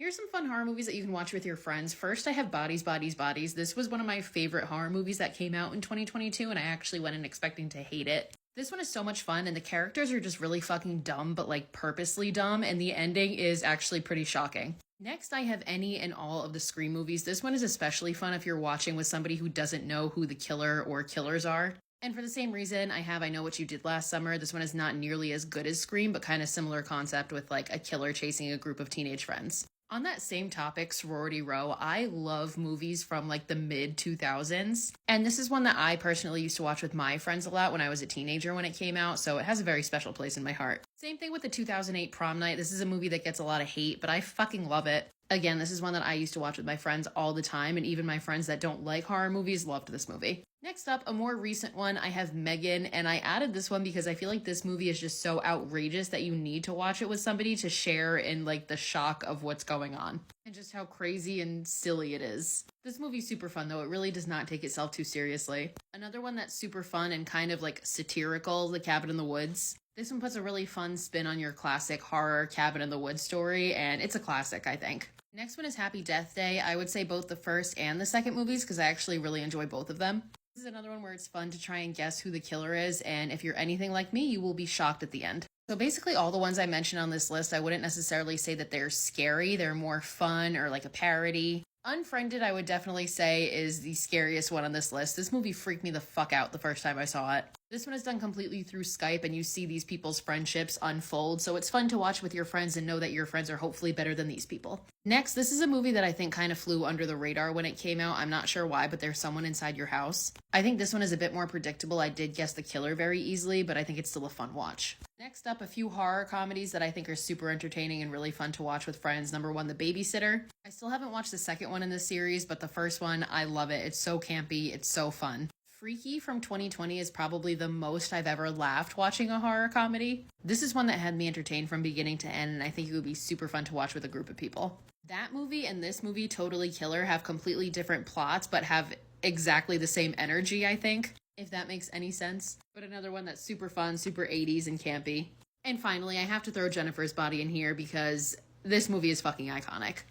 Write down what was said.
Here's some fun horror movies that you can watch with your friends. First, I have Bodies, Bodies, Bodies. This was one of my favorite horror movies that came out in 2022, and I actually went in expecting to hate it. This one is so much fun, and the characters are just really fucking dumb, but like purposely dumb, and the ending is actually pretty shocking. Next, I have any and all of the Scream movies. This one is especially fun if you're watching with somebody who doesn't know who the killer or killers are. And for the same reason, I have I Know What You Did Last Summer. This one is not nearly as good as Scream, but kind of similar concept with like a killer chasing a group of teenage friends. On that same topic, Sorority Row, I love movies from like the mid 2000s. And this is one that I personally used to watch with my friends a lot when I was a teenager when it came out, so it has a very special place in my heart. Same thing with the 2008 Prom Night. This is a movie that gets a lot of hate, but I fucking love it. Again, this is one that I used to watch with my friends all the time, and even my friends that don't like horror movies loved this movie. Next up, a more recent one, I have Megan, and I added this one because I feel like this movie is just so outrageous that you need to watch it with somebody to share in like the shock of what's going on and just how crazy and silly it is. This movie's super fun though. It really does not take itself too seriously. Another one that's super fun and kind of like satirical, The Cabin in the Woods. This one puts a really fun spin on your classic horror Cabin in the Woods story, and it's a classic, I think. Next one is Happy Death Day. I would say both the first and the second movies because I actually really enjoy both of them. This is another one where it's fun to try and guess who the killer is, and if you're anything like me, you will be shocked at the end. So basically all the ones I mentioned on this list, I wouldn't necessarily say that they're scary. They're more fun or like a parody. Unfriended, I would definitely say, is the scariest one on this list. This movie freaked me the fuck out the first time I saw it. This one is done completely through Skype, and you see these people's friendships unfold, so it's fun to watch with your friends and know that your friends are hopefully better than these people. Next, this is a movie that I think kind of flew under the radar when it came out. I'm not sure why, but there's someone inside your house. I think this one is a bit more predictable. I did guess the killer very easily, but I think it's still a fun watch. Next up, a few horror comedies that I think are super entertaining and really fun to watch with friends. Number one, The Babysitter. I still haven't watched the second one in this series, but the first one, I love it. It's so campy. It's so fun. Freaky from 2020 is probably the most I've ever laughed watching a horror comedy. This is one that had me entertained from beginning to end, and I think it would be super fun to watch with a group of people. That movie and this movie, Totally Killer, have completely different plots, but have exactly the same energy, I think, if that makes any sense. But another one that's super fun, super 80s and campy. And finally, I have to throw Jennifer's Body in here because this movie is fucking iconic.